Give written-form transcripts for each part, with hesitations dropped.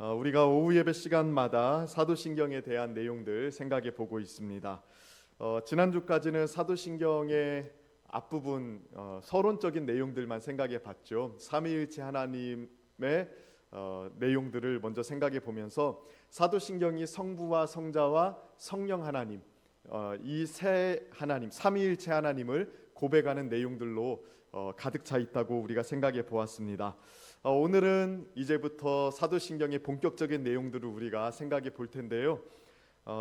우리가 오후 예배 시간마다 사도신경에 대한 내용들 생각해 보고 있습니다. 지난주까지는 사도신경의 앞부분 서론적인 내용들만 생각해 봤죠. 삼위일체 하나님의 내용들을 먼저 생각해 보면서 사도신경이 성부와 성자와 성령 하나님, 이 세 하나님, 삼위일체 하나님을 고백하는 내용들로 가득 차 있다고 우리가 생각해 보았습니다. 오늘은 이제부터 사도신경의 본격적인 내용들을 우리가 생각해 볼 텐데요.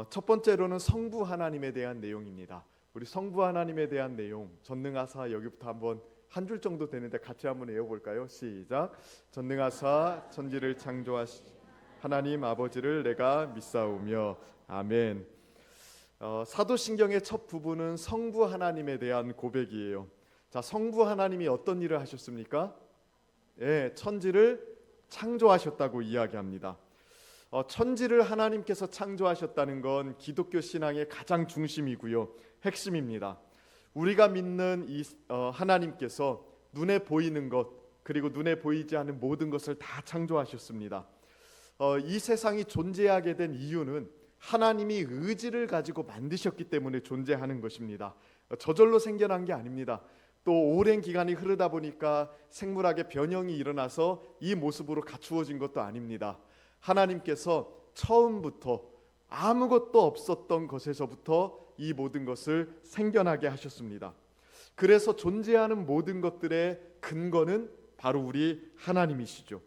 첫 번째로는 성부 하나님에 대한 내용입니다. 우리 성부 하나님에 대한 내용, 전능하사 여기부터 한번 한 줄 정도 되는데 같이 한번 외워볼까요? 시작. 전능하사 천지를 창조하신 하나님 아버지를 내가 믿사오며 아멘. 사도신경의 첫 부분은 성부 하나님에 대한 고백이에요. 자, 성부 하나님이 어떤 일을 하셨습니까? 예, 천지를 창조하셨다고 이야기합니다. 천지를 하나님께서 창조하셨다는 건 기독교 신앙의 가장 중심이고요, 핵심입니다. 우리가 믿는 이 하나님께서 눈에 보이는 것 그리고 눈에 보이지 않는 모든 것을 다 창조하셨습니다. 이 세상이 존재하게 된 이유는 하나님이 의지를 가지고 만드셨기 때문에 존재하는 것입니다. 저절로 생겨난 게 아닙니다. 또 오랜 기간이 흐르다 보니까 생물학의 변형이 일어나서 이 모습으로 갖추어진 것도 아닙니다. 하나님께서 처음부터 아무것도 없었던 것에서부터 이 모든 것을 생겨나게 하셨습니다. 그래서 존재하는 모든 것들의 근거는 바로 우리 하나님이시죠.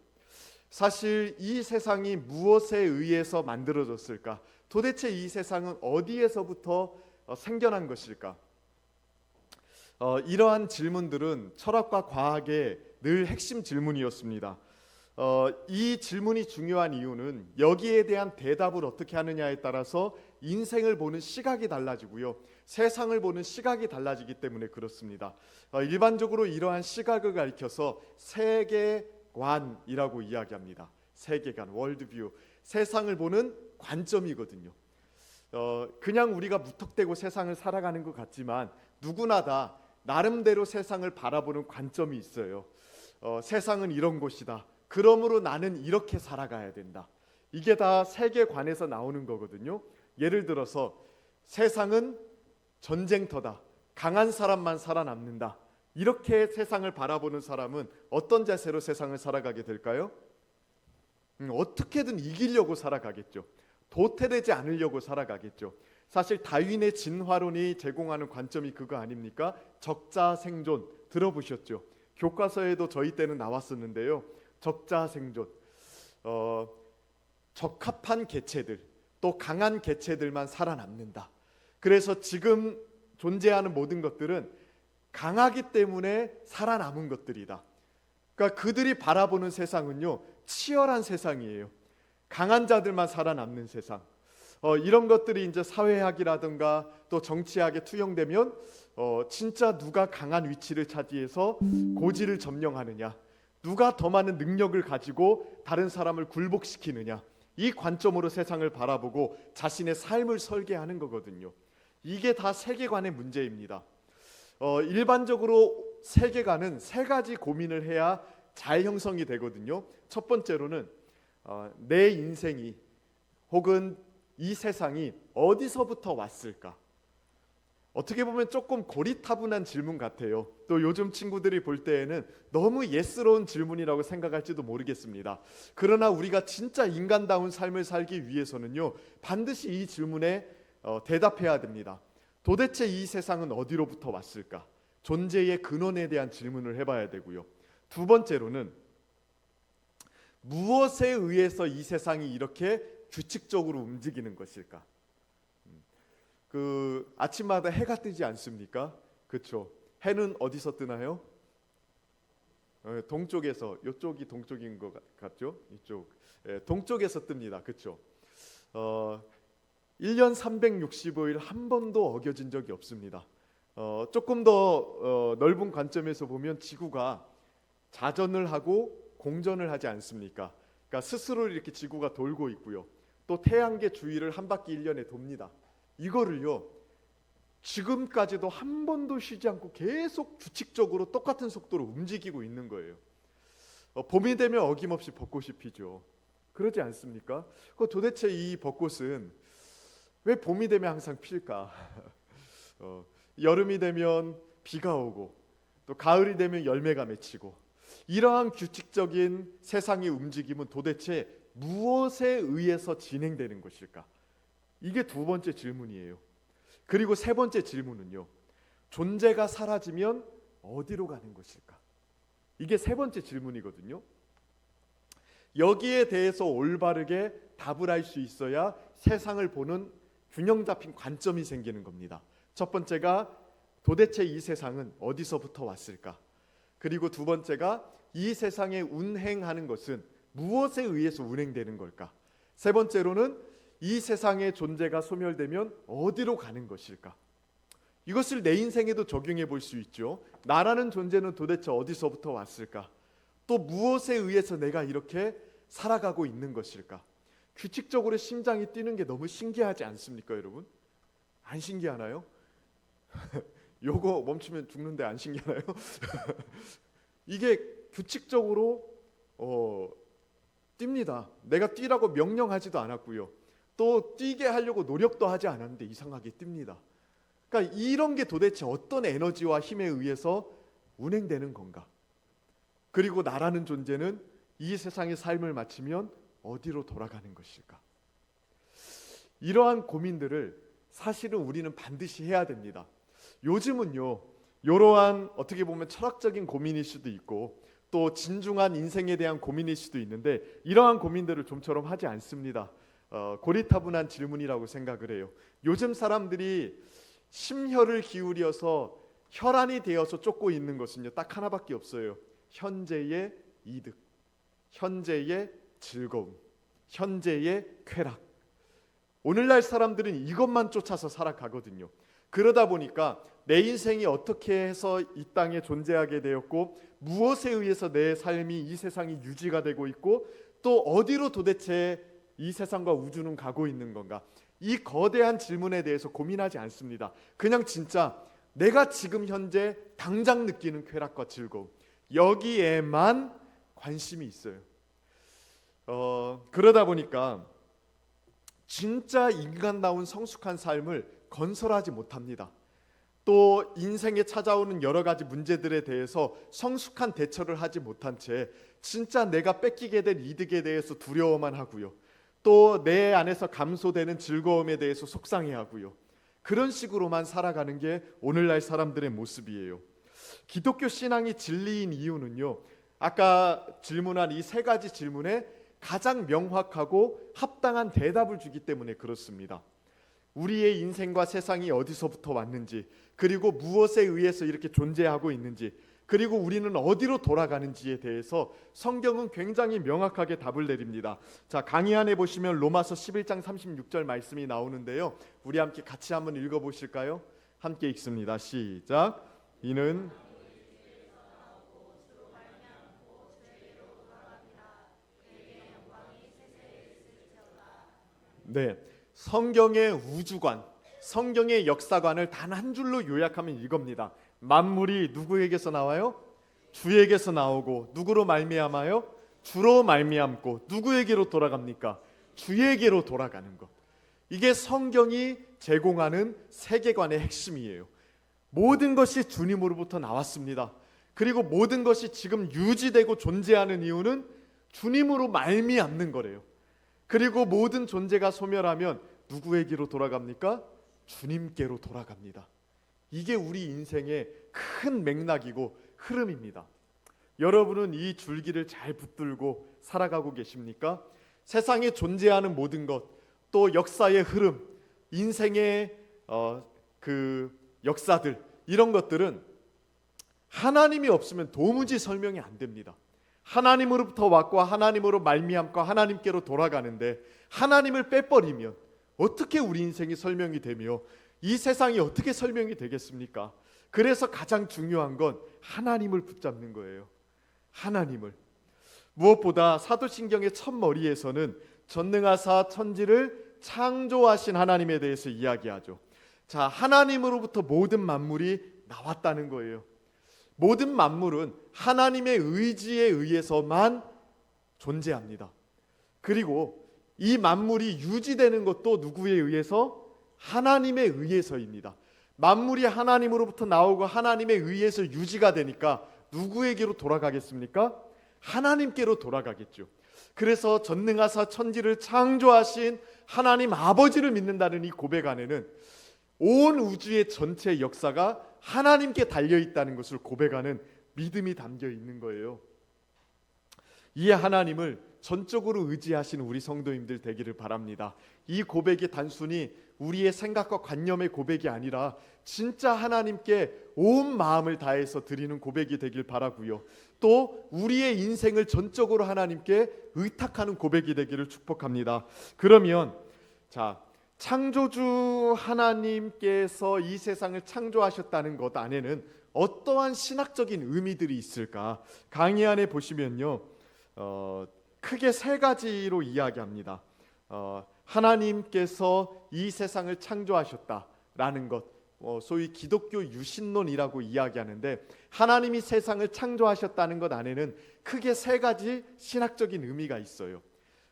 사실 이 세상이 무엇에 의해서 만들어졌을까? 도대체 이 세상은 어디에서부터 생겨난 것일까? 이러한 질문들은 철학과 과학의 늘 핵심 질문이었습니다. 이 질문이 중요한 이유는 여기에 대한 대답을 어떻게 하느냐에 따라서 인생을 보는 시각이 달라지고요, 세상을 보는 시각이 달라지기 때문에 그렇습니다. 일반적으로 이러한 시각을 가리켜서 세계관이라고 이야기합니다. 세계관, 월드뷰, 세상을 보는 관점이거든요. 그냥 우리가 무턱대고 세상을 살아가는 것 같지만 누구나 다 나름대로 세상을 바라보는 관점이 있어요. 세상은 이런 곳이다. 그러므로 나는 이렇게 살아가야 된다. 이게 다 세계관에서 나오는 거거든요. 예를 들어서 세상은 전쟁터다. 강한 사람만 살아남는다. 이렇게 세상을 바라보는 사람은 어떤 자세로 세상을 살아가게 될까요? 어떻게든 이기려고 살아가겠죠. 도태되지 않으려고 살아가겠죠. 사실 다윈의 진화론이 제공하는 관점이 그거 아닙니까? 적자생존 들어보셨죠? 교과서에도 저희 때는 나왔었는데요. 적자생존, 적합한 개체들, 또 강한 개체들만 살아남는다. 그래서 지금 존재하는 모든 것들은 강하기 때문에 살아남은 것들이다. 그러니까 그들이 바라보는 세상은요, 치열한 세상이에요. 강한 자들만 살아남는 세상. 이런 것들이 이제 사회학이라든가 또 정치학에 투영되면 진짜 누가 강한 위치를 차지해서 고지를 점령하느냐, 누가 더 많은 능력을 가지고 다른 사람을 굴복시키느냐, 이 관점으로 세상을 바라보고 자신의 삶을 설계하는 거거든요. 이게 다 세계관의 문제입니다. 일반적으로 세계관은 세 가지 고민을 해야 잘 형성이 되거든요. 첫 번째로는 내 인생이 혹은 이 세상이 어디서부터 왔을까? 어떻게 보면 조금 고리타분한 질문 같아요. 또 요즘 친구들이 볼 때에는 너무 예스러운 질문이라고 생각할지도 모르겠습니다. 그러나 우리가 진짜 인간다운 삶을 살기 위해서는요, 반드시 이 질문에 대답해야 됩니다. 도대체 이 세상은 어디로부터 왔을까? 존재의 근원에 대한 질문을 해봐야 되고요. 두 번째로는 무엇에 의해서 이 세상이 이렇게 규칙적으로 움직이는 것일까? 아침마다 해가 뜨지 않습니까? 그렇죠. 해는 어디서 뜨나요? 동쪽에서. 이쪽이 동쪽인 것 같죠? 이쪽. 동쪽에서 뜹니다. 그렇죠. 1년 365일 한 번도 어겨진 적이 없습니다. 조금 더 넓은 관점에서 보면 지구가 자전을 하고 공전을 하지 않습니까? 그러니까 스스로 이렇게 지구가 돌고 있고요. 또 태양계 주위를 한 바퀴 1년에 돕니다. 이거를요, 지금까지도 한 번도 쉬지 않고 계속 규칙적으로 똑같은 속도로 움직이고 있는 거예요. 봄이 되면 어김없이 벚꽃이 피죠. 그러지 않습니까? 도대체 이 벚꽃은 왜 봄이 되면 항상 필까? 여름이 되면 비가 오고 또 가을이 되면 열매가 맺히고, 이러한 규칙적인 세상의 움직임은 도대체 무엇에 의해서 진행되는 것일까? 이게 두 번째 질문이에요. 그리고 세 번째 질문은요, 존재가 사라지면 어디로 가는 것일까? 이게 세 번째 질문이거든요. 여기에 대해서 올바르게 답을 할 수 있어야 세상을 보는 균형 잡힌 관점이 생기는 겁니다. 첫 번째가 도대체 이 세상은 어디서부터 왔을까? 그리고 두 번째가 이 세상에 운행하는 것은 무엇에 의해서 운행되는 걸까? 세 번째로는 이 세상의 존재가 소멸되면 어디로 가는 것일까? 이것을 내 인생에도 적용해 볼 수 있죠. 나라는 존재는 도대체 어디서부터 왔을까? 또 무엇에 의해서 내가 이렇게 살아가고 있는 것일까? 규칙적으로 심장이 뛰는 게 너무 신기하지 않습니까, 여러분? 안 신기하나요? 요거 멈추면 죽는데 안 신기하나요? 이게 규칙적으로 뜁니다. 내가 뛰라고 명령하지도 않았고요. 또 뛰게 하려고 노력도 하지 않았는데 이상하게 뜁니다. 그러니까 이런 게 도대체 어떤 에너지와 힘에 의해서 운행되는 건가? 그리고 나라는 존재는 이 세상의 삶을 마치면 어디로 돌아가는 것일까? 이러한 고민들을 사실은 우리는 반드시 해야 됩니다. 요즘은요, 이러한 어떻게 보면 철학적인 고민일 수도 있고 또 진중한 인생에 대한 고민일 수도 있는데, 이러한 고민들을 좀처럼 하지 않습니다. 고리타분한 질문이라고 생각을 해요. 요즘 사람들이 심혈을 기울여서 혈안이 되어서 쫓고 있는 것은요, 딱 하나밖에 없어요. 현재의 이득, 현재의 즐거움, 현재의 쾌락. 오늘날 사람들은 이것만 쫓아서 살아가거든요. 그러다 보니까 내 인생이 어떻게 해서 이 땅에 존재하게 되었고, 무엇에 의해서 내 삶이 이 세상이 유지가 되고 있고, 또 어디로 도대체 이 세상과 우주는 가고 있는 건가? 이 거대한 질문에 대해서 고민하지 않습니다. 그냥 진짜 내가 지금 현재 당장 느끼는 쾌락과 즐거움, 여기에만 관심이 있어요. 그러다 보니까 진짜 인간다운 성숙한 삶을 건설하지 못합니다. 또 인생에 찾아오는 여러 가지 문제들에 대해서 성숙한 대처를 하지 못한 채 진짜 내가 뺏기게 될 이득에 대해서 두려워만 하고요. 또 내 안에서 감소되는 즐거움에 대해서 속상해하고요. 그런 식으로만 살아가는 게 오늘날 사람들의 모습이에요. 기독교 신앙이 진리인 이유는요, 아까 질문한 이 세 가지 질문에 가장 명확하고 합당한 대답을 주기 때문에 그렇습니다. 우리의 인생과 세상이 어디서부터 왔는지, 그리고 무엇에 의해서 이렇게 존재하고 있는지, 그리고 우리는 어디로 돌아가는지에 대해서 성경은 굉장히 명확하게 답을 내립니다. 자, 강의 안에 보시면 로마서 11장 36절 말씀이 나오는데요, 우리 함께 같이 한번 읽어보실까요? 함께 읽습니다. 시작. 이는 네, 성경의 우주관, 성경의 역사관을 단 한 줄로 요약하면 이겁니다. 만물이 누구에게서 나와요? 주에게서 나오고, 누구로 말미암아요? 주로 말미암고, 누구에게로 돌아갑니까? 주에게로 돌아가는 것. 이게 성경이 제공하는 세계관의 핵심이에요. 모든 것이 주님으로부터 나왔습니다. 그리고 모든 것이 지금 유지되고 존재하는 이유는 주님으로 말미암는 거래요. 그리고 모든 존재가 소멸하면 누구에게로 돌아갑니까? 주님께로 돌아갑니다. 이게 우리 인생의 큰 맥락이고 흐름입니다. 여러분은 이 줄기를 잘 붙들고 살아가고 계십니까? 세상에 존재하는 모든 것, 또 역사의 흐름, 인생의 그 역사들, 이런 것들은 하나님이 없으면 도무지 설명이 안 됩니다. 하나님으로부터 왔고 하나님으로 말미암고 하나님께로 돌아가는데, 하나님을 빼버리면 어떻게 우리 인생이 설명이 되며 이 세상이 어떻게 설명이 되겠습니까? 그래서 가장 중요한 건 하나님을 붙잡는 거예요. 하나님을. 무엇보다 사도신경의 첫머리에서는 전능하사 천지를 창조하신 하나님에 대해서 이야기하죠. 자, 하나님으로부터 모든 만물이 나왔다는 거예요. 모든 만물은 하나님의 의지에 의해서만 존재합니다. 그리고 이 만물이 유지되는 것도 누구에 의해서? 하나님에 의해서입니다. 만물이 하나님으로부터 나오고 하나님에 의해서 유지가 되니까 누구에게로 돌아가겠습니까? 하나님께로 돌아가겠죠. 그래서 전능하사 천지를 창조하신 하나님 아버지를 믿는다는 이 고백 안에는 온 우주의 전체 역사가 하나님께 달려있다는 것을 고백하는 믿음이 담겨 있는 거예요. 이 하나님을 전적으로 의지하시는 우리 성도님들 되기를 바랍니다. 이 고백이 단순히 우리의 생각과 관념의 고백이 아니라 진짜 하나님께 온 마음을 다해서 드리는 고백이 되길 바라고요. 또 우리의 인생을 전적으로 하나님께 의탁하는 고백이 되기를 축복합니다. 그러면 창조주 하나님께서 이 세상을 창조하셨다는 것 안에는 어떠한 신학적인 의미들이 있을까? 강의 안에 보시면요, 크게 세 가지로 이야기합니다. 하나님께서 이 세상을 창조하셨다라는 것, 소위 기독교 유신론이라고 이야기하는데, 하나님이 세상을 창조하셨다는 것 안에는 크게 세 가지 신학적인 의미가 있어요.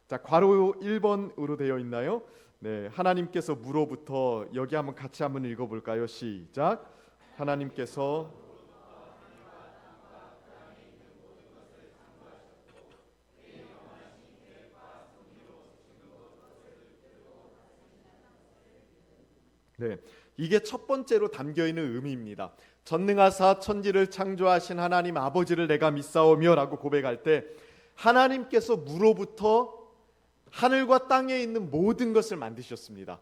자, 괄호 1번으로 되어 있나요? 네, 하나님께서 무로부터, 여기 한번 같이 한번 읽어볼까요? 시작. 하나님께서 네, 이게 첫 번째로 담겨 있는 의미입니다. 전능하사 천지를 창조하신 하나님 아버지를 내가 믿사오며라고 고백할 때 하나님께서 무로부터 하늘과 땅에 있는 모든 것을 만드셨습니다.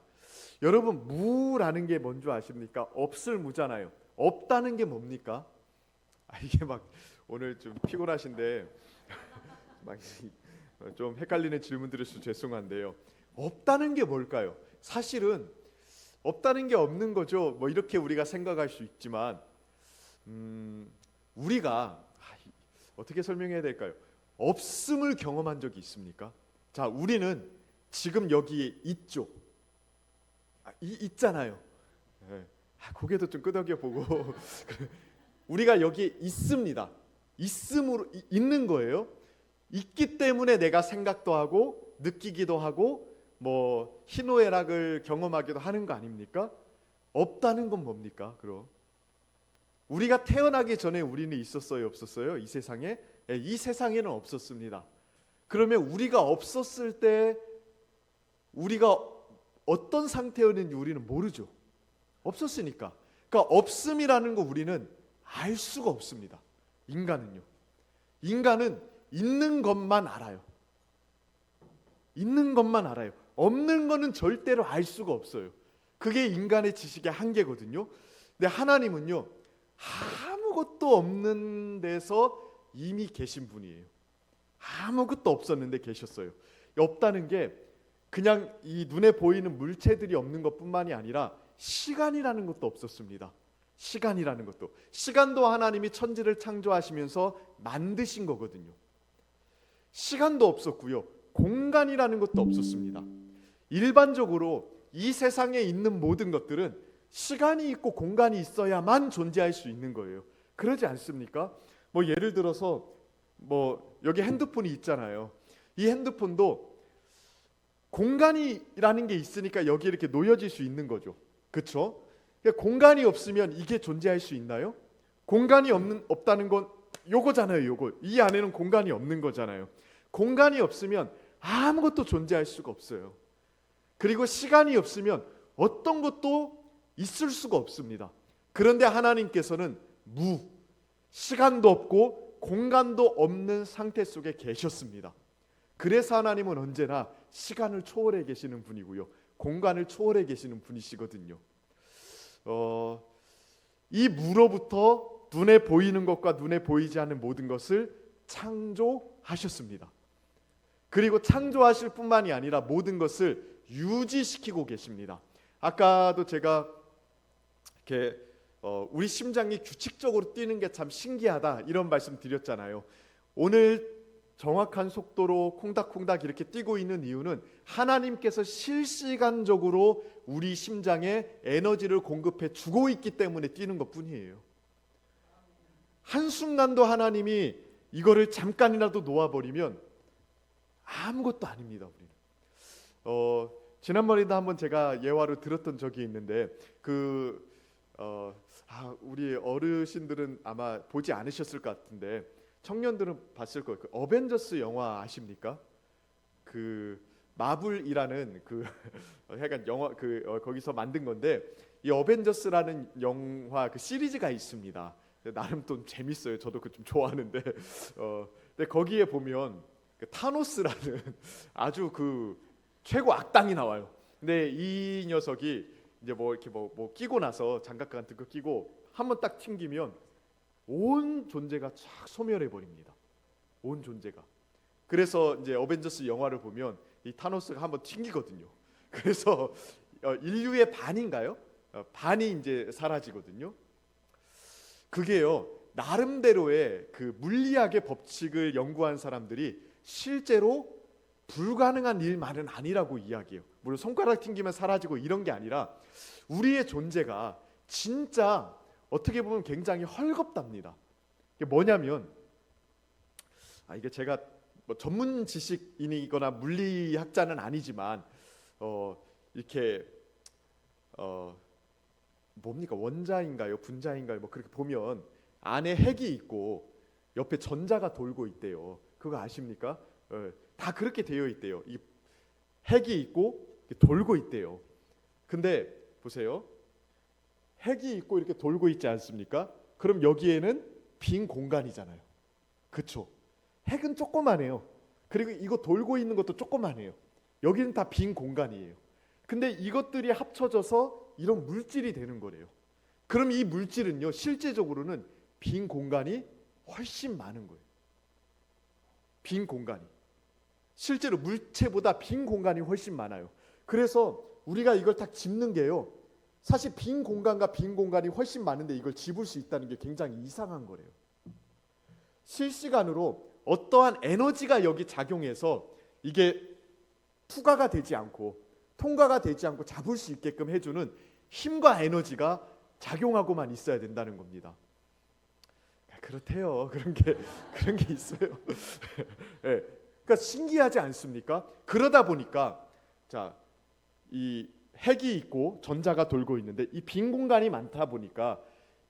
여러분, 무라는 게 뭔지 아십니까? 없을 무잖아요. 없다는 게 뭡니까? 이게 막 오늘 좀 피곤하신데 막 좀 헷갈리는 질문 드려서 죄송한데요. 없다는 게 뭘까요? 사실은 없다는 게 없는 거죠. 뭐 이렇게 우리가 생각할 수 있지만 우리가 어떻게 설명해야 될까요? 없음을 경험한 적이 있습니까? 자, 우리는 지금 여기에 있죠. 있잖아요. 네. 고개도 좀 끄덕여 보고 우리가 여기에 있습니다. 있음으로 있는 거예요. 있기 때문에 내가 생각도 하고 느끼기도 하고 뭐 희노애락을 경험하기도 하는 거 아닙니까? 없다는 건 뭡니까? 그럼 우리가 태어나기 전에 우리는 있었어요, 없었어요? 이 세상에? 네, 이 세상에는 없었습니다. 그러면 우리가 없었을 때 우리가 어떤 상태였는지 우리는 모르죠. 없었으니까. 그러니까 없음이라는 거 우리는 알 수가 없습니다. 인간은요. 인간은 있는 것만 알아요. 있는 것만 알아요. 없는 거는 절대로 알 수가 없어요. 그게 인간의 지식의 한계거든요. 근데 하나님은요, 아무것도 없는 데서 이미 계신 분이에요. 아무것도 없었는데 계셨어요. 없다는 게 그냥 이 눈에 보이는 물체들이 없는 것뿐만이 아니라 시간이라는 것도 없었습니다. 시간이라는 것도. 시간도 하나님이 천지를 창조하시면서 만드신 거거든요. 시간도 없었고요. 공간이라는 것도 없었습니다. 일반적으로 이 세상에 있는 모든 것들은 시간이 있고 공간이 있어야만 존재할 수 있는 거예요. 그러지 않습니까? 뭐 예를 들어서 뭐 여기 핸드폰이 있잖아요. 이 핸드폰도 공간이라는 게 있으니까 여기 이렇게 놓여질 수 있는 거죠. 그렇죠? 그러니까 공간이 없으면 이게 존재할 수 있나요? 공간이 없다는 건 요거잖아요. 요거. 이 안에는 공간이 없는 거잖아요. 공간이 없으면 아무것도 존재할 수가 없어요. 그리고 시간이 없으면 어떤 것도 있을 수가 없습니다. 그런데 하나님께서는 시간도 없고 공간도 없는 상태 속에 계셨습니다. 그래서 하나님은 언제나 시간을 초월해 계시는 분이고요. 공간을 초월해 계시는 분이시거든요. 이 무로부터 눈에 보이는 것과 눈에 보이지 않는 모든 것을 창조하셨습니다. 그리고 창조하실 뿐만이 아니라 모든 것을 유지시키고 계십니다. 아까도 제가 이렇게 우리 심장이 규칙적으로 뛰는 게 참 신기하다 이런 말씀 드렸잖아요. 오늘 정확한 속도로 콩닥콩닥 이렇게 뛰고 있는 이유는 하나님께서 실시간적으로 우리 심장에 에너지를 공급해 주고 있기 때문에 뛰는 것뿐이에요. 한순간도 하나님이 이거를 잠깐이라도 놓아버리면 아무것도 아닙니다. 우리는. 지난번에도 한번 제가 예화로 들었던 적이 있는데 우리 어르신들은 아마 보지 않으셨을 것 같은데 청년들은 봤을 거예요. 그 어벤져스 영화 아십니까? 그 마블이라는 그 약간 영화 거기서 만든 건데 이 어벤져스라는 영화 그 시리즈가 있습니다. 나름 좀 재밌어요. 저도 그 좀 좋아하는데 근데 거기에 보면 그 타노스라는 아주 그 최고 악당이 나와요. 근데 이 녀석이 이제 뭐 이렇게 뭐 끼고 나서 장갑 같은 거 끼고 한번 딱 튕기면 온 존재가 쫙 소멸해 버립니다. 온 존재가. 그래서 이제 어벤져스 영화를 보면 이 타노스가 한번 튕기거든요. 그래서 인류의 반인가요? 반이 이제 사라지거든요. 그게요 나름대로의 그 물리학의 법칙을 연구한 사람들이 실제로 불가능한 일만은 아니라고 이야기해요. 물론 손가락 튕기면 사라지고 이런 게 아니라 우리의 존재가 진짜 어떻게 보면 굉장히 헐겁답니다. 이게 뭐냐면 이게 제가 뭐 전문 지식인이거나 물리학자는 아니지만 이렇게 뭡니까 원자인가요 분자인가요 뭐 그렇게 보면 안에 핵이 있고 옆에 전자가 돌고 있대요. 그거 아십니까? 다 그렇게 되어 있대요. 이 핵이 있고 돌고 있대요. 근데 보세요. 핵이 있고 이렇게 돌고 있지 않습니까? 그럼 여기에는 빈 공간이잖아요. 그렇죠? 핵은 조그만해요. 그리고 이거 돌고 있는 것도 조그만해요. 여기는 다 빈 공간이에요. 근데 이것들이 합쳐져서 이런 물질이 되는 거래요. 그럼 이 물질은요 실제적으로는 빈 공간이 훨씬 많은 거예요. 빈 공간이 실제로 물체보다 빈 공간이 훨씬 많아요. 그래서 우리가 이걸 딱 짚는 게요 사실 빈 공간과 빈 공간이 훨씬 많은데 이걸 짚을 수 있다는 게 굉장히 이상한 거래요. 실시간으로 어떠한 에너지가 여기 작용해서 이게 투과가 되지 않고 통과가 되지 않고 잡을 수 있게끔 해주는 힘과 에너지가 작용하고만 있어야 된다는 겁니다. 그렇대요. 그런 게 있어요. 네. 그러니까 신기하지 않습니까? 그러다 보니까 이 핵이 있고 전자가 돌고 있는데 이 빈 공간이 많다 보니까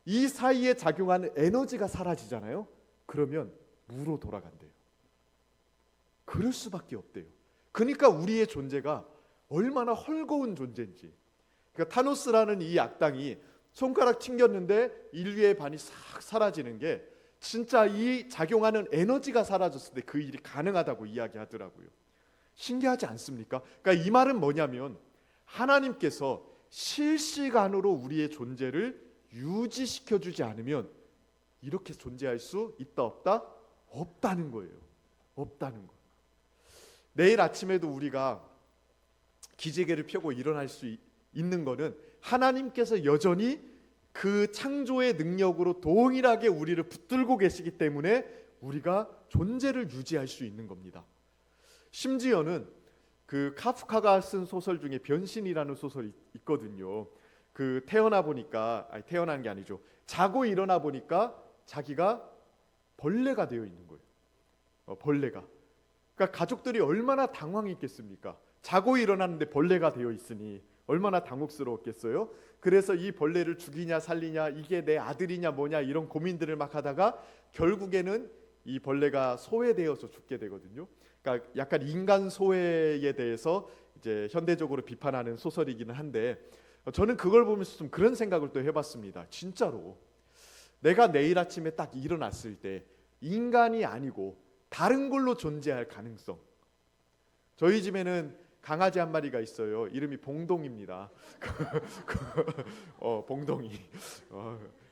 이 사이에 작용하는 에너지가 사라지잖아요. 그러면 무로 돌아간대요. 그럴 수밖에 없대요. 그러니까 우리의 존재가 얼마나 헐거운 존재인지. 그러니까 타노스라는 이 악당이 손가락 튕겼는데 인류의 반이 싹 사라지는 게 진짜 이 작용하는 에너지가 사라졌을 때 그 일이 가능하다고 이야기하더라고요. 신기하지 않습니까? 그러니까 이 말은 뭐냐면 하나님께서 실시간으로 우리의 존재를 유지시켜주지 않으면 이렇게 존재할 수 있다 없다? 없다는 거예요. 없다는 거. 내일 아침에도 우리가 기지개를 펴고 일어날 수 있는 거는 하나님께서 여전히 그 창조의 능력으로 동일하게 우리를 붙들고 계시기 때문에 우리가 존재를 유지할 수 있는 겁니다. 심지어는 그 카프카가 쓴 소설 중에 변신이라는 소설이 있거든요. 그 태어난 게 아니죠. 자고 일어나 보니까 자기가 벌레가 되어 있는 거예요. 벌레가. 그러니까 가족들이 얼마나 당황했겠습니까? 자고 일어났는데 벌레가 되어 있으니 얼마나 당혹스러웠겠어요? 그래서 이 벌레를 죽이냐 살리냐 이게 내 아들이냐 뭐냐 이런 고민들을 막 하다가 결국에는 이 벌레가 소외되어서 죽게 되거든요. 그러니까 약간 인간 소외에 대해서 이제 현대적으로 비판하는 소설이기는 한데 저는 그걸 보면서 좀 그런 생각을 또 해봤습니다. 진짜로 내가 내일 아침에 딱 일어났을 때 인간이 아니고 다른 걸로 존재할 가능성. 저희 집에는 강아지 한 마리가 있어요. 이름이 봉동입니다. 봉동이.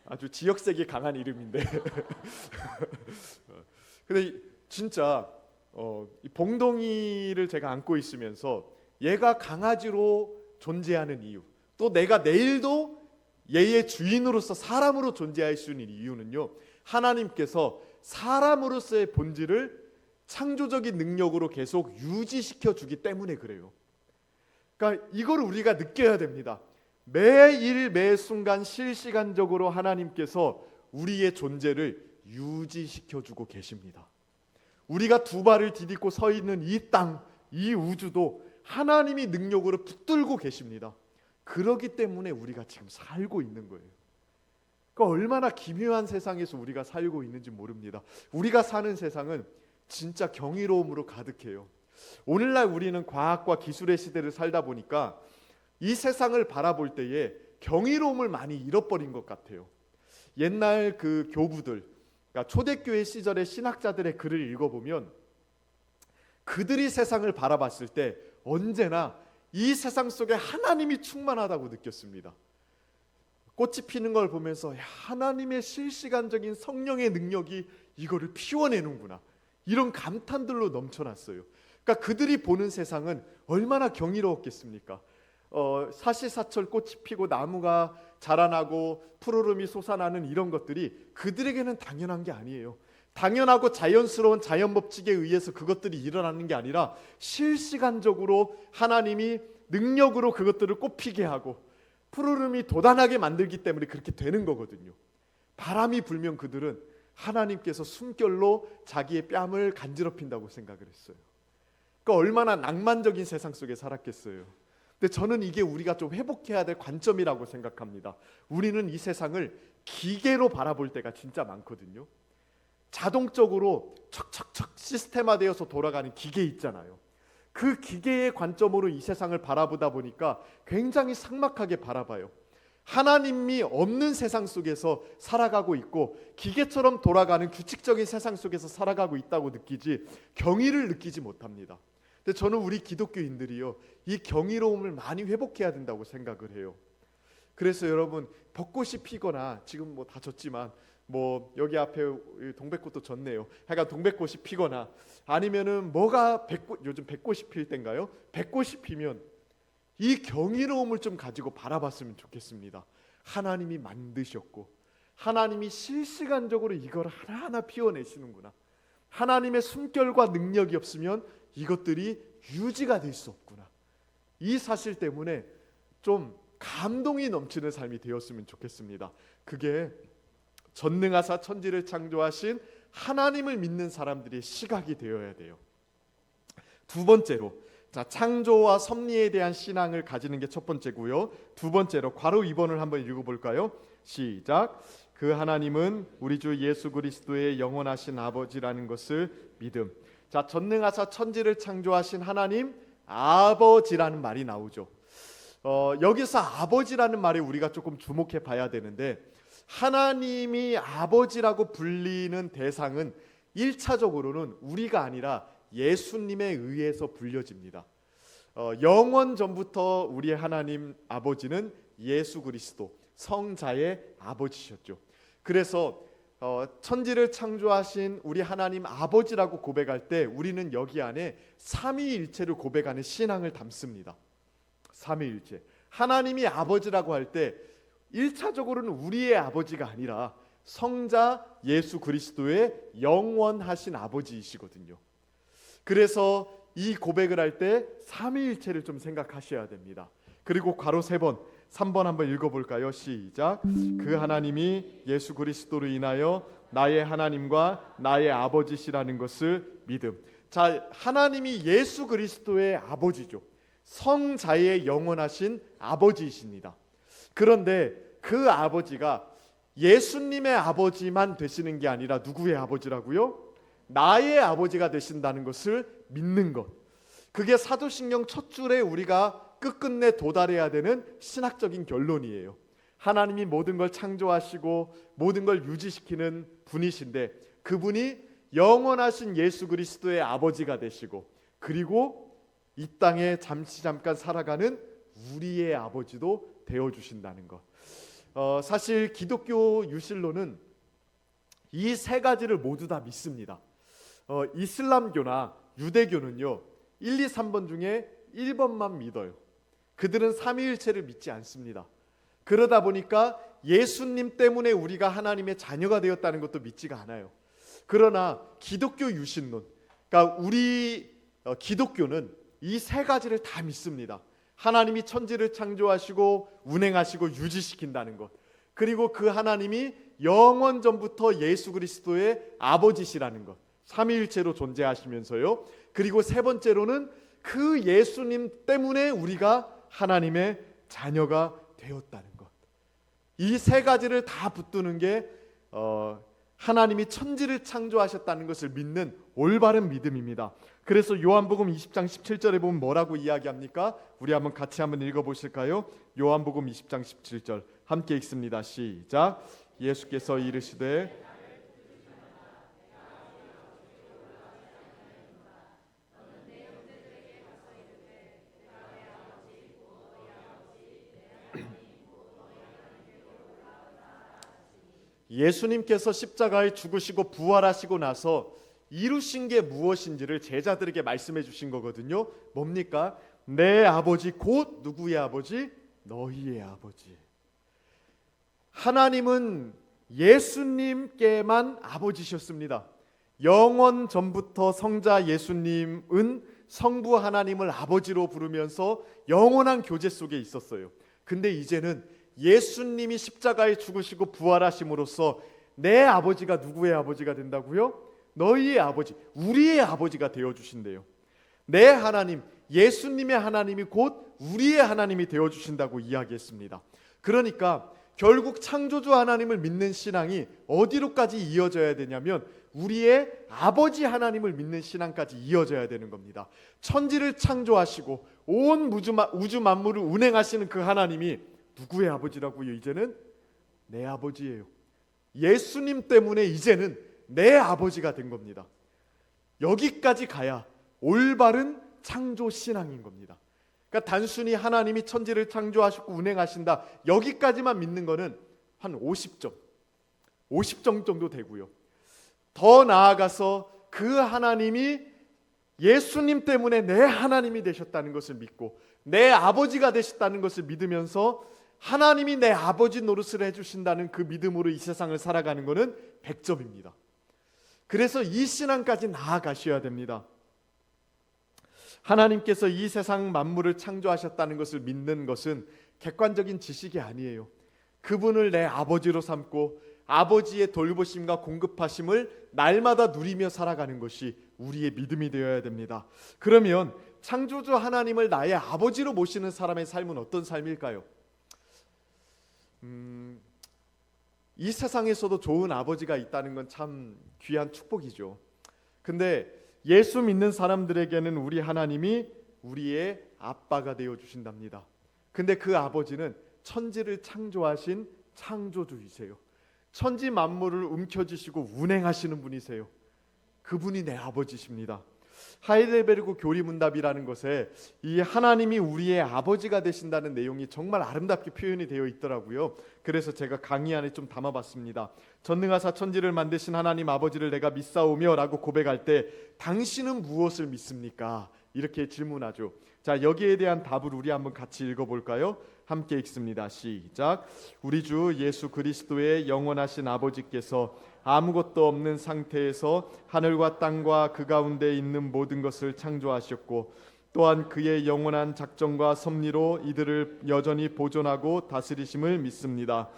아주 지역색이 강한 이름인데. 근데 진짜 이 봉동이를 제가 안고 있으면서 얘가 강아지로 존재하는 이유, 또 내가 내일도 얘의 주인으로서 사람으로 존재할 수 있는 이유는요, 하나님께서 사람으로서의 본질을 창조적인 능력으로 계속 유지시켜 주기 때문에 그래요. 그러니까 이걸 우리가 느껴야 됩니다. 매일 매 순간 실시간적으로 하나님께서 우리의 존재를 유지시켜 주고 계십니다. 우리가 두 발을 디딛고 서 있는 이 땅, 이 우주도 하나님이 능력으로 붙들고 계십니다. 그렇기 때문에 우리가 지금 살고 있는 거예요. 그러니까 얼마나 기묘한 세상에서 우리가 살고 있는지 모릅니다. 우리가 사는 세상은 진짜 경이로움으로 가득해요. 오늘날 우리는 과학과 기술의 시대를 살다 보니까 이 세상을 바라볼 때에 경이로움을 많이 잃어버린 것 같아요. 옛날 그 교부들, 그러니까 초대교회 시절의 신학자들의 글을 읽어보면 그들이 세상을 바라봤을 때 언제나 이 세상 속에 하나님이 충만하다고 느꼈습니다. 꽃이 피는 걸 보면서 하나님의 실시간적인 성령의 능력이 이거를 피워내는구나, 이런 감탄들로 넘쳐났어요. 그러니까 그들이 보는 세상은 얼마나 경이로웠겠습니까? 사시사철 꽃이 피고 나무가 자라나고 푸르름이 솟아나는 이런 것들이 그들에게는 당연한 게 아니에요. 당연하고 자연스러운 자연 법칙에 의해서 그것들이 일어나는 게 아니라 실시간적으로 하나님이 능력으로 그것들을 꽃피게 하고 푸르름이 돋아나게 만들기 때문에 그렇게 되는 거거든요. 바람이 불면 그들은 하나님께서 숨결로 자기의 뺨을 간지럽힌다고 생각을 했어요. 그러니까 얼마나 낭만적인 세상 속에 살았겠어요. 근데 저는 이게 우리가 좀 회복해야 될 관점이라고 생각합니다. 우리는 이 세상을 기계로 바라볼 때가 진짜 많거든요. 자동적으로 척척척 시스템화되어서 돌아가는 기계 있잖아요. 그 기계의 관점으로 이 세상을 바라보다 보니까 굉장히 삭막하게 바라봐요. 하나님이 없는 세상 속에서 살아가고 있고 기계처럼 돌아가는 규칙적인 세상 속에서 살아가고 있다고 느끼지 경의를 느끼지 못합니다. 근데 저는 우리 기독교인들이요, 이 경이로움을 많이 회복해야 된다고 생각을 해요. 그래서 여러분, 벚꽃이 피거나 지금 뭐 다 졌지만 여기 앞에 동백꽃도 졌네요. 하여간 동백꽃이 피거나 아니면은 요즘 백꽃이 필 때인가요? 백꽃이 피면 이 경이로움을 좀 가지고 바라봤으면 좋겠습니다. 하나님이 만드셨고 하나님이 실시간적으로 이걸 하나하나 피워내시는구나. 하나님의 숨결과 능력이 없으면 이것들이 유지가 될 수 없구나. 이 사실 때문에 좀 감동이 넘치는 삶이 되었으면 좋겠습니다. 그게 전능하사 천지를 창조하신 하나님을 믿는 사람들의 시각이 되어야 돼요. 두 번째로, 창조와 섭리에 대한 신앙을 가지는 게 첫 번째고요. 두 번째로 괄호 2번을 한번 읽어볼까요? 시작. 그 하나님은 우리 주 예수 그리스도의 영원하신 아버지라는 것을 믿음. 전능하사 천지를 창조하신 하나님 아버지라는 말이 나오죠. 여기서 아버지라는 말에 우리가 조금 주목해 봐야 되는데, 하나님이 아버지라고 불리는 대상은 1차적으로는 우리가 아니라 예수님에 의해서 불려집니다. 영원 전부터 우리의 하나님 아버지는 예수 그리스도 성자의 아버지셨죠. 그래서 천지를 창조하신 우리 하나님 아버지라고 고백할 때 우리는 여기 안에 삼위일체를 고백하는 신앙을 담습니다. 삼위일체. 하나님이 아버지라고 할 때 1차적으로는 우리의 아버지가 아니라 성자 예수 그리스도의 영원하신 아버지이시거든요. 그래서 이 고백을 할 때 삼위일체를 좀 생각하셔야 됩니다. 그리고 괄호 3번 한번 읽어볼까요? 시작. 그 하나님이 예수 그리스도로 인하여 나의 하나님과 나의 아버지시라는 것을 믿음. 하나님이 예수 그리스도의 아버지죠. 성자의 영원하신 아버지이십니다. 그런데 그 아버지가 예수님의 아버지만 되시는 게 아니라 누구의 아버지라고요? 나의 아버지가 되신다는 것을 믿는 것. 그게 사도신경 첫 줄에 우리가 끝끝내 도달해야 되는 신학적인 결론이에요. 하나님이 모든 걸 창조하시고 모든 걸 유지시키는 분이신데 그분이 영원하신 예수 그리스도의 아버지가 되시고 그리고 이 땅에 잠깐 살아가는 우리의 아버지도 되어주신다는 것. 사실 기독교 유실론은 이 세 가지를 모두 다 믿습니다. 이슬람교나 유대교는요 1, 2, 3번 중에 1번만 믿어요. 그들은 삼위일체를 믿지 않습니다. 그러다 보니까 예수님 때문에 우리가 하나님의 자녀가 되었다는 것도 믿지가 않아요. 그러나 기독교 유신론, 그러니까 우리 기독교는 이 세 가지를 다 믿습니다. 하나님이 천지를 창조하시고 운행하시고 유지시킨다는 것, 그리고 그 하나님이 영원 전부터 예수 그리스도의 아버지시라는 것, 삼위일체로 존재하시면서요. 그리고 세 번째로는 그 예수님 때문에 우리가 하나님의 자녀가 되었다는 것. 이 세 가지를 다 붙드는 게 하나님이 천지를 창조하셨다는 것을 믿는 올바른 믿음입니다. 그래서 요한복음 20장 17절에 보면 뭐라고 이야기합니까? 우리 한번 같이 한번 읽어보실까요? 요한복음 20장 17절 함께 읽습니다. 시작. 예수께서 이르시되 예수님께서 십자가에 죽으시고 부활하시고 나서 이루신 게 무엇인지를 제자들에게 말씀해 주신 거거든요. 뭡니까? 내 아버지 곧 누구의 아버지? 너희의 아버지. 하나님은 예수님께만 아버지셨습니다. 영원 전부터 성자 예수님은 성부 하나님을 아버지로 부르면서 영원한 교제 속에 있었어요. 근데 이제는 예수님이 십자가에 죽으시고 부활하심으로써 내 아버지가 누구의 아버지가 된다고요? 너희의 아버지, 우리의 아버지가 되어주신대요. 내 하나님, 예수님의 하나님이 곧 우리의 하나님이 되어주신다고 이야기했습니다. 그러니까 결국 창조주 하나님을 믿는 신앙이 어디로까지 이어져야 되냐면 우리의 아버지 하나님을 믿는 신앙까지 이어져야 되는 겁니다. 천지를 창조하시고 온 우주 만물을 운행하시는 그 하나님이 누구의 아버지라고요? 이제는 내 아버지예요. 예수님 때문에 이제는 내 아버지가 된 겁니다. 여기까지 가야 올바른 창조 신앙인 겁니다. 그러니까 단순히 하나님이 천지를 창조하시고 운행하신다 여기까지만 믿는 거는 한 50점 정도 되고요. 더 나아가서 그 하나님이 예수님 때문에 내 하나님이 되셨다는 것을 믿고 내 아버지가 되셨다는 것을 믿으면서 하나님이 내 아버지 노릇을 해주신다는 그 믿음으로 이 세상을 살아가는 것은 100점입니다. 그래서 이 신앙까지 나아가셔야 됩니다. 하나님께서 이 세상 만물을 창조하셨다는 것을 믿는 것은 객관적인 지식이 아니에요. 그분을 내 아버지로 삼고 아버지의 돌보심과 공급하심을 날마다 누리며 살아가는 것이 우리의 믿음이 되어야 됩니다. 그러면 창조주 하나님을 나의 아버지로 모시는 사람의 삶은 어떤 삶일까요? 이 세상에서도 좋은 아버지가 있다는 건 참 귀한 축복이죠. 근데 예수 믿는 사람들에게는 우리 하나님이 우리의 아빠가 되어 주신답니다. 근데 그 아버지는 천지를 창조하신 창조주이세요. 천지 만물을 움켜쥐시고 운행하시는 분이세요. 그분이 내 아버지십니다. 하이델베르그 교리문답이라는 것에 이 하나님이 우리의 아버지가 되신다는 내용이 정말 아름답게 표현이 되어 있더라고요. 그래서 제가 강의 안에 좀 담아봤습니다. 전능하사 천지를 만드신 하나님 아버지를 내가 믿사오며 라고 고백할 때 당신은 무엇을 믿습니까? 이렇게 질문하죠. 자, 여기에 대한 답을 우리 한번 같이 읽어볼까요? 함께 읽습니다. 시작. 우리 주 예수 그리스도의 영원하신 아버지께서 아무것도 없는 상태에서 하늘과 땅과 그 가운데 있는 모든 것을 창조하셨고 또한 그의 영원한 작정과 섭리로 이들을 여전히 보존하고 다스리심을 믿습니다.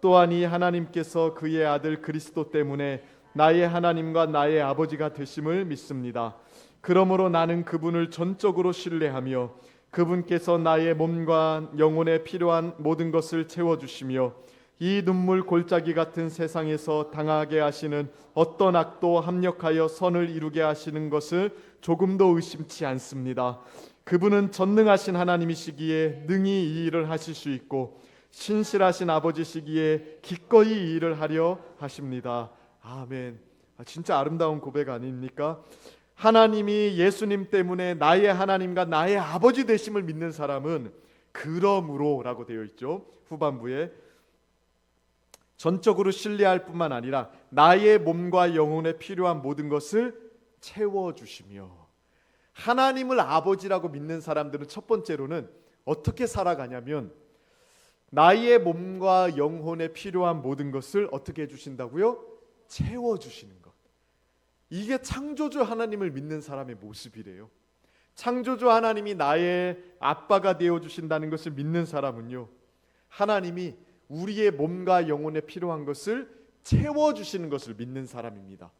또한 이 하나님께서 그의 아들 그리스도 때문에 나의 하나님과 나의 아버지가 되심을 믿습니다. 그러므로 나는 그분을 전적으로 신뢰하며 그분께서 나의 몸과 영혼에 필요한 모든 것을 채워주시며 이 눈물 골짜기 같은 세상에서 당하게 하시는 어떤 악도 합력하여 선을 이루게 하시는 것을 조금도 의심치 않습니다. 그분은 전능하신 하나님이시기에 능히 이 일을 하실 수 있고 신실하신 아버지시기에 기꺼이 이 일을 하려 하십니다. 아멘. 진짜 아름다운 고백 아닙니까? 하나님이 예수님 때문에 나의 하나님과 나의 아버지 되심을 믿는 사람은 그러므로 라고 되어 있죠. 후반부에 전적으로 신뢰할 뿐만 아니라 나의 몸과 영혼에 필요한 모든 것을 채워주시며, 하나님을 아버지라고 믿는 사람들은 첫 번째로는 어떻게 살아가냐면 나의 몸과 영혼에 필요한 모든 것을 어떻게 해주신다고요? 채워주시는 것. 이게 창조주 하나님을 믿는 사람의 모습이래요. 창조주 하나님이 나의 아빠가 되어주신다는 것을 믿는 사람은요, 하나님이 우리의 몸과 영혼에 필요한 것을 채워주시는 것을 믿는 사람입니다.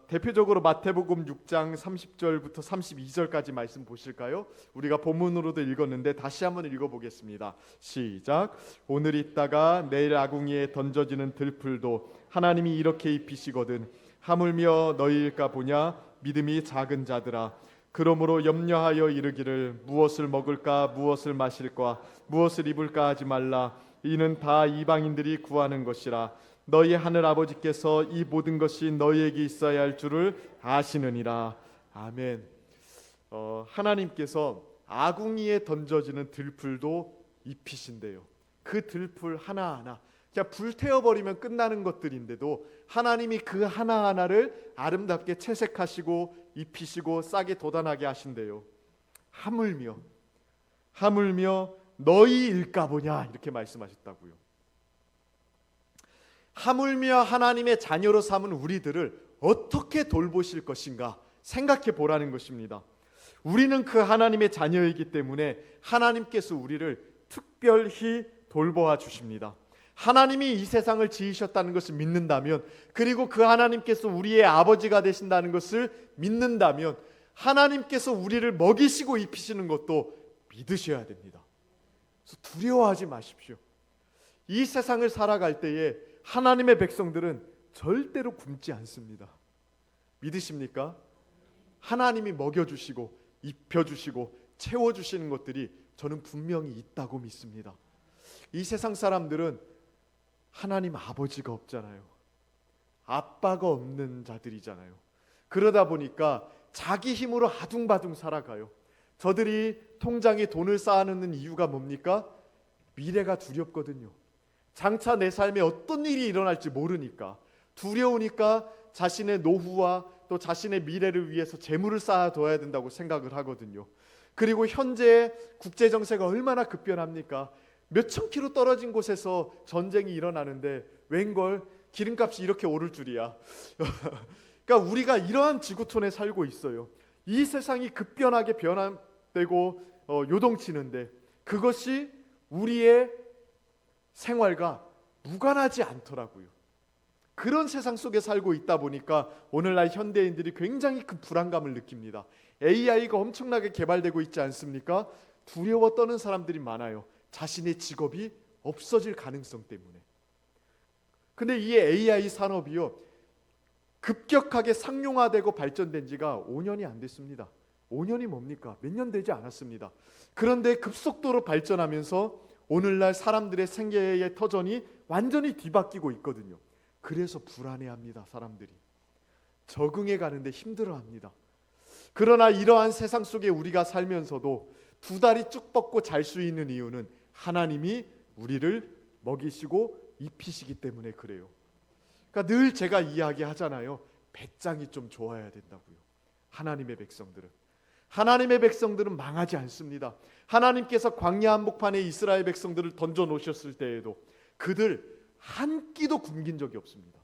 대표적으로 마태복음 6장 30절부터 32절까지 말씀 보실까요? 우리가 본문으로도 읽었는데 다시 한번 읽어보겠습니다. 시작. 오늘 있다가 내일 아궁이에 던져지는 들풀도 하나님이 이렇게 입히시거든 하물며 너희일까 보냐 믿음이 작은 자들아. 그러므로 염려하여 이르기를 무엇을 먹을까 무엇을 마실까 무엇을 입을까 하지 말라. 이는 다 이방인들이 구하는 것이라. 너희 하늘 아버지께서 이 모든 것이 너희에게 있어야 할 줄을 아시느니라. 아멘. 하나님께서 아궁이에 던져지는 들풀도 입히신대요. 그 들풀 하나하나 그냥 불태워버리면 끝나는 것들인데도 하나님이 그 하나하나를 아름답게 채색하시고 입히시고 싸게 돋아나게 하신대요. 하물며 너희일까 보냐 이렇게 말씀하셨다고요. 하물며 하나님의 자녀로 삼은 우리들을 어떻게 돌보실 것인가 생각해 보라는 것입니다. 우리는 그 하나님의 자녀이기 때문에 하나님께서 우리를 특별히 돌보아 주십니다. 하나님이 이 세상을 지으셨다는 것을 믿는다면, 그리고 그 하나님께서 우리의 아버지가 되신다는 것을 믿는다면, 하나님께서 우리를 먹이시고 입히시는 것도 믿으셔야 됩니다. 그래서 두려워하지 마십시오. 이 세상을 살아갈 때에 하나님의 백성들은 절대로 굶지 않습니다. 믿으십니까? 하나님이 먹여주시고 입혀주시고 채워주시는 것들이 저는 분명히 있다고 믿습니다. 이 세상 사람들은 하나님 아버지가 없잖아요. 아빠가 없는 자들이잖아요. 그러다 보니까 자기 힘으로 아둥바둥 살아가요. 저들이 통장에 돈을 쌓아놓는 이유가 뭡니까? 미래가 두렵거든요. 장차 내 삶에 어떤 일이 일어날지 모르니까, 두려우니까 자신의 노후와 또 자신의 미래를 위해서 재물을 쌓아둬야 된다고 생각을 하거든요. 그리고 현재 국제 정세가 얼마나 급변합니까? 몇천 킬로 떨어진 곳에서 전쟁이 일어나는데 웬걸 기름값이 이렇게 오를 줄이야. 그러니까 우리가 이러한 지구촌에 살고 있어요. 이 세상이 급변하게 변화되고 요동치는데 그것이 우리의 생활과 무관하지 않더라고요. 그런 세상 속에 살고 있다 보니까 오늘날 현대인들이 굉장히 큰 불안감을 느낍니다. AI가 엄청나게 개발되고 있지 않습니까? 두려워 떠는 사람들이 많아요. 자신의 직업이 없어질 가능성 때문에. 근데 이 AI 산업이요, 급격하게 상용화되고 발전된 지가 5년이 안 됐습니다. 5년이 뭡니까? 몇 년 되지 않았습니다. 그런데 급속도로 발전하면서 오늘날 사람들의 생계의 터전이 완전히 뒤바뀌고 있거든요. 그래서 불안해합니다. 사람들이 적응해 가는데 힘들어합니다. 그러나 이러한 세상 속에 우리가 살면서도 두 다리 쭉 뻗고 잘 수 있는 이유는 하나님이 우리를 먹이시고 입히시기 때문에 그래요. 그러니까 늘 제가 이야기하잖아요. 배짱이 좀 좋아야 된다고요. 하나님의 백성들은 망하지 않습니다. 하나님께서 광야 한복판에 이스라엘 백성들을 던져 놓으셨을 때에도 그들 한 끼도 굶긴 적이 없습니다.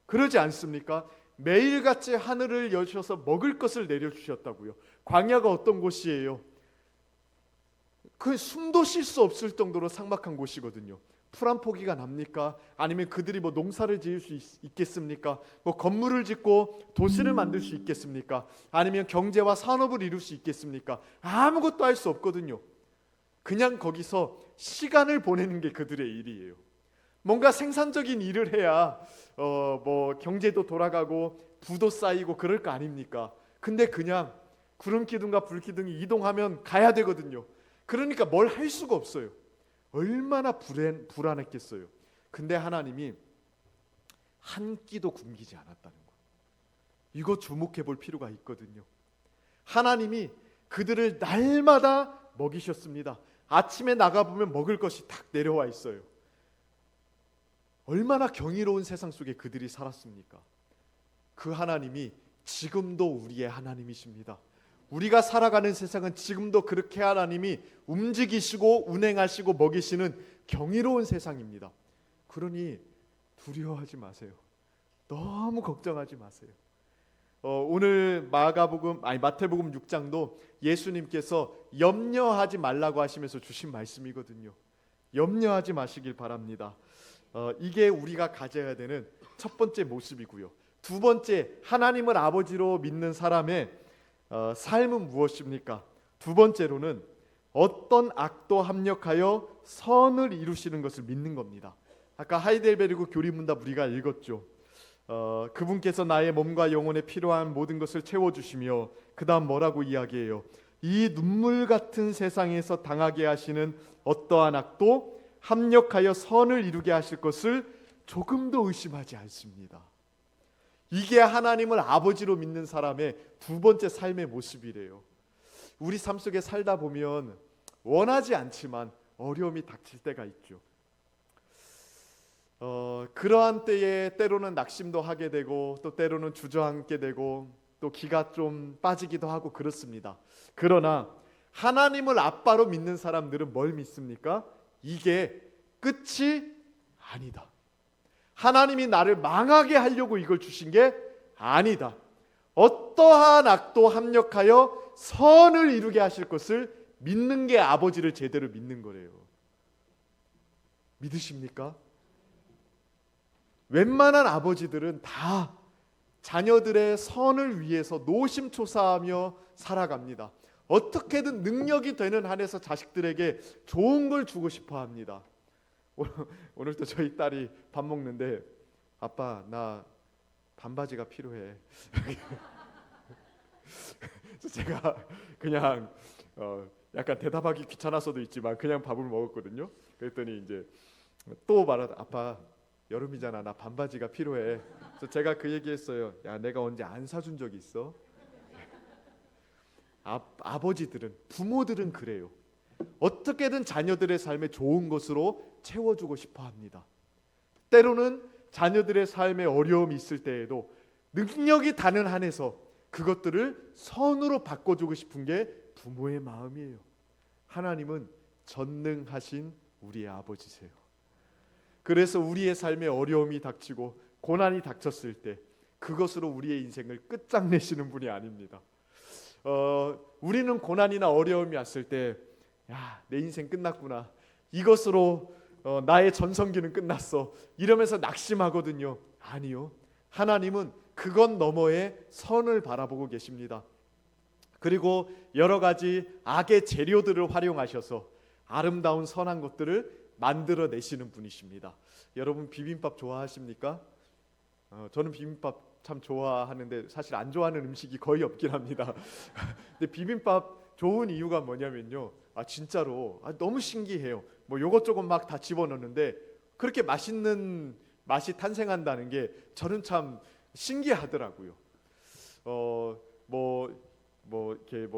그러지 않습니까? 매일같이 하늘을 여셔서 먹을 것을 내려주셨다고요. 광야가 어떤 곳이에요? 그 숨도 쉴 수 없을 정도로 삭막한 곳이거든요. 풀 한 포기가 납니까? 아니면 그들이 뭐 농사를 지을 수 있겠습니까? 뭐 건물을 짓고 도시를 만들 수 있겠습니까? 아니면 경제와 산업을 이룰 수 있겠습니까? 아무것도 할 수 없거든요. 그냥 거기서 시간을 보내는 게 그들의 일이에요. 뭔가 생산적인 일을 해야 뭐 경제도 돌아가고 부도 쌓이고 그럴 거 아닙니까? 근데 그냥 구름 기둥과 불 기둥이 이동하면 가야 되거든요. 그러니까 뭘 할 수가 없어요. 얼마나 불안했겠어요. 근데 하나님이 한 끼도 굶기지 않았다는 거. 이거 주목해 볼 필요가 있거든요. 하나님이 그들을 날마다 먹이셨습니다. 아침에 나가보면 먹을 것이 딱 내려와 있어요. 얼마나 경이로운 세상 속에 그들이 살았습니까? 그 하나님이 지금도 우리의 하나님이십니다. 우리가 살아가는 세상은 지금도 그렇게 하나님이 움직이시고 운행하시고 먹이시는 경이로운 세상입니다. 그러니 두려워하지 마세요. 너무 걱정하지 마세요. 오늘 마태복음 6장도 예수님께서 염려하지 말라고 하시면서 주신 말씀이거든요. 염려하지 마시길 바랍니다. 이게 우리가 가져야 되는 첫 번째 모습이고요. 두 번째, 하나님을 아버지로 믿는 사람의 삶은 무엇입니까? 두 번째로는 어떤 악도 합력하여 선을 이루시는 것을 믿는 겁니다. 아까 하이델베르크 교리문답 우리가 읽었죠. 그분께서 나의 몸과 영혼에 필요한 모든 것을 채워주시며 그 다음 뭐라고 이야기해요? 이 눈물 같은 세상에서 당하게 하시는 어떠한 악도 합력하여 선을 이루게 하실 것을 조금도 의심하지 않습니다. 이게 하나님을 아버지로 믿는 사람의 두 번째 삶의 모습이래요. 우리 삶 속에 살다 보면 원하지 않지만 어려움이 닥칠 때가 있죠. 그러한 때에 때로는 낙심도 하게 되고 또 때로는 주저앉게 되고 또 기가 좀 빠지기도 하고 그렇습니다. 그러나 하나님을 아빠로 믿는 사람들은 뭘 믿습니까? 이게 끝이 아니다. 하나님이 나를 망하게 하려고 이걸 주신 게 아니다. 어떠한 악도 합력하여 선을 이루게 하실 것을 믿는 게 아버지를 제대로 믿는 거래요. 믿으십니까? 웬만한 아버지들은 다 자녀들의 선을 위해서 노심초사하며 살아갑니다. 어떻게든 능력이 되는 한에서 자식들에게 좋은 걸 주고 싶어 합니다. 오늘도 저희 딸이 밥 먹는데 아빠 나 반바지가 필요해. 제가 그냥 약간 대답하기 귀찮아서도 있지만 그냥 밥을 먹었거든요. 그랬더니 이제 또 말하다 아빠 여름이잖아 나 반바지가 필요해. 그래서 제가 그 얘기했어요. 야 내가 언제 안 사준 적이 있어? 아버지들은 부모들은 그래요. 어떻게든 자녀들의 삶에 좋은 것으로 채워주고 싶어 합니다. 때로는 자녀들의 삶에 어려움이 있을 때에도 능력이 닿는 한에서 그것들을 선으로 바꿔주고 싶은 게 부모의 마음이에요. 하나님은 전능하신 우리의 아버지세요. 그래서 우리의 삶에 어려움이 닥치고 고난이 닥쳤을 때 그것으로 우리의 인생을 끝장내시는 분이 아닙니다. 우리는 고난이나 어려움이 왔을 때 야, 내 인생 끝났구나. 이것으로 나의 전성기는 끝났어. 이러면서 낙심하거든요. 아니요. 하나님은 그것 너머에 선을 바라보고 계십니다. 그리고 여러 가지 악의 재료들을 활용하셔서 아름다운 선한 것들을 만들어내시는 분이십니다. 여러분 비빔밥 좋아하십니까? 저는 비빔밥 참 좋아하는데 사실 안 좋아하는 음식이 거의 없긴 합니다. 근데 비빔밥 좋은 이유가 뭐냐면요. 진짜로 너무 신기해요. 뭐 요것저것 막 다 집어넣는데 그렇게 맛있는 맛이 탄생한다는 게 저는 참 신기하더라고요. 이렇게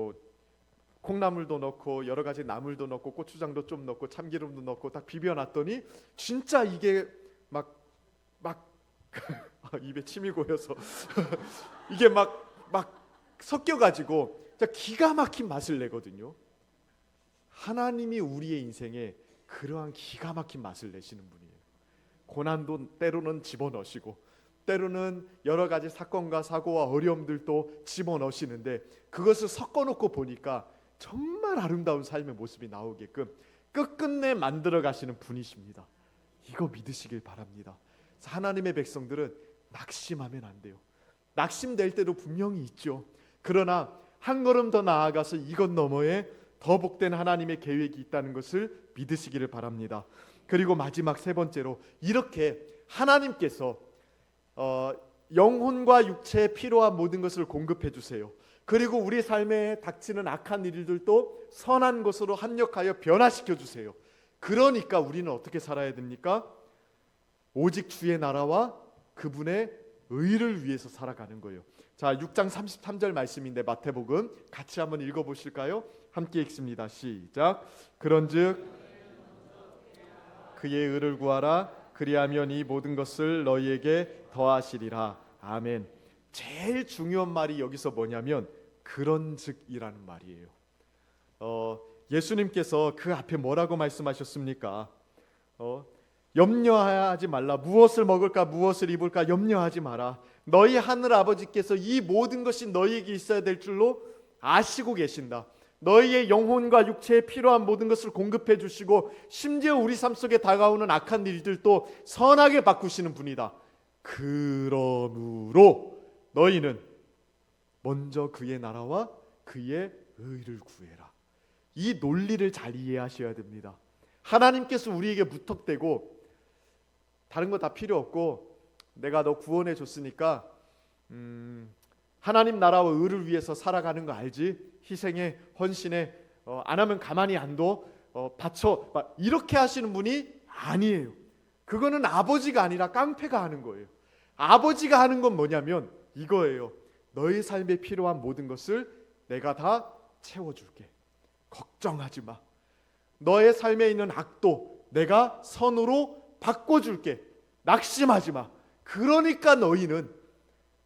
콩나물도 넣고 여러 가지 나물도 넣고 고추장도 좀 넣고 참기름도 넣고 딱 비벼놨더니 진짜 이게 막 입에 침이 고여서 이게 막 섞여가지고 기가 막힌 맛을 내거든요. 하나님이 우리의 인생에 그러한 기가 막힌 맛을 내시는 분이에요. 고난도 때로는 집어넣으시고 때로는 여러 가지 사건과 사고와 어려움들도 집어넣으시는데 그것을 섞어놓고 보니까 정말 아름다운 삶의 모습이 나오게끔 끝끝내 만들어 가시는 분이십니다. 이거 믿으시길 바랍니다. 하나님의 백성들은 낙심하면 안 돼요. 낙심될 때도 분명히 있죠. 그러나 한 걸음 더 나아가서 이것 너머에 더 복된 하나님의 계획이 있다는 것을 믿으시기를 바랍니다. 그리고 마지막 세 번째로 이렇게 하나님께서 영혼과 육체에 필요한 모든 것을 공급해 주세요. 그리고 우리 삶에 닥치는 악한 일들도 선한 것으로 합력하여 변화시켜 주세요. 그러니까 우리는 어떻게 살아야 됩니까? 오직 주의 나라와 그분의 의를 위해서 살아가는 거예요. 자, 6장 33절 말씀인데 마태복음 같이 한번 읽어보실까요? 함께 읽습니다. 시작. 그런즉 그의 의를 구하라. 그리하면 이 모든 것을 너희에게 더하시리라. 아멘. 제일 중요한 말이 여기서 뭐냐면 그런즉이라는 말이에요. 예수님께서 그 앞에 뭐라고 말씀하셨습니까? 염려하지 말라. 무엇을 먹을까 무엇을 입을까 염려하지 마라. 너희 하늘 아버지께서 이 모든 것이 너희에게 있어야 될 줄로 아시고 계신다. 너희의 영혼과 육체에 필요한 모든 것을 공급해 주시고 심지어 우리 삶 속에 다가오는 악한 일들도 선하게 바꾸시는 분이다. 그러므로 너희는 먼저 그의 나라와 그의 의를 구해라. 이 논리를 잘 이해하셔야 됩니다. 하나님께서 우리에게 무턱대고 다른 거 다 필요 없고 내가 너 구원해 줬으니까 하나님 나라와 의를 위해서 살아가는 거 알지? 희생해, 헌신해, 안 하면 가만히 안 둬, 바쳐, 이렇게 하시는 분이 아니에요. 그거는 아버지가 아니라 깡패가 하는 거예요. 아버지가 하는 건 뭐냐면 이거예요. 너의 삶에 필요한 모든 것을 내가 다 채워줄게. 걱정하지 마. 너의 삶에 있는 악도 내가 선으로 바꿔줄게. 낙심하지 마. 그러니까 너희는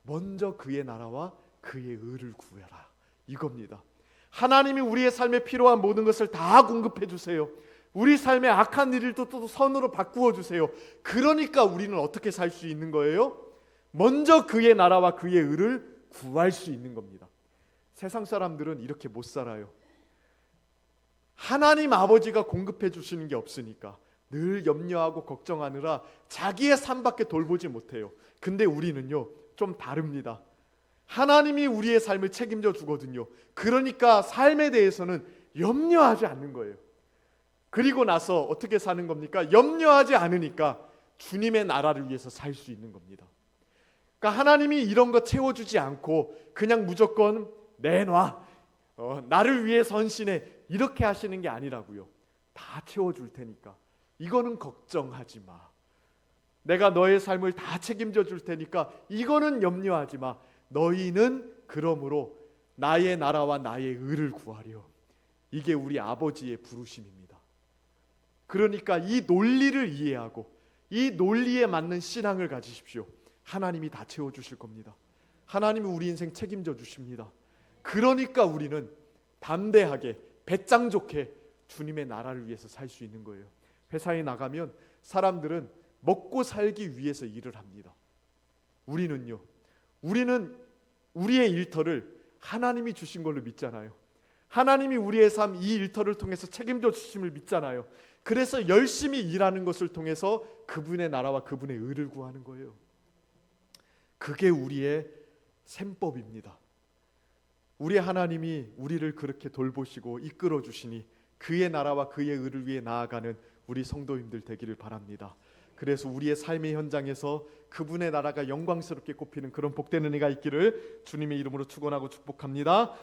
먼저 그의 나라와 그의 의를 구해라. 이겁니다. 하나님이 우리의 삶에 필요한 모든 것을 다 공급해 주세요. 우리 삶의 악한 일도 또 선으로 바꾸어 주세요. 그러니까 우리는 어떻게 살 수 있는 거예요? 먼저 그의 나라와 그의 의를 구할 수 있는 겁니다. 세상 사람들은 이렇게 못 살아요. 하나님 아버지가 공급해 주시는 게 없으니까 늘 염려하고 걱정하느라 자기의 삶밖에 돌보지 못해요. 근데 우리는요 좀 다릅니다. 하나님이 우리의 삶을 책임져 주거든요. 그러니까 삶에 대해서는 염려하지 않는 거예요. 그리고 나서 어떻게 사는 겁니까? 염려하지 않으니까 주님의 나라를 위해서 살 수 있는 겁니다. 그러니까 하나님이 이런 거 채워주지 않고 그냥 무조건 내놔, 나를 위해 헌신해, 이렇게 하시는 게 아니라고요. 다 채워줄 테니까 이거는 걱정하지 마. 내가 너의 삶을 다 책임져 줄 테니까 이거는 염려하지 마. 너희는 그러므로 나의 나라와 나의 의를 구하려. 이게 우리 아버지의 부르심입니다. 그러니까 이 논리를 이해하고 이 논리에 맞는 신앙을 가지십시오. 하나님이 다 채워주실 겁니다. 하나님이 우리 인생 책임져 주십니다. 그러니까 우리는 담대하게 배짱 좋게 주님의 나라를 위해서 살 수 있는 거예요. 회사에 나가면 사람들은 먹고 살기 위해서 일을 합니다. 우리는요, 우리는 우리의 일터를 하나님이 주신 걸로 믿잖아요. 하나님이 우리의 삶 이 일터를 통해서 책임져 주심을 믿잖아요. 그래서 열심히 일하는 것을 통해서 그분의 나라와 그분의 의를 구하는 거예요. 그게 우리의 셈법입니다. 우리 하나님이 우리를 그렇게 돌보시고 이끌어 주시니 그의 나라와 그의 의를 위해 나아가는 우리 성도님들 되기를 바랍니다. 그래서 우리의 삶의 현장에서 그분의 나라가 영광스럽게 꼽히는 그런 복된 은혜가 있기를 주님의 이름으로 축원하고 축복합니다.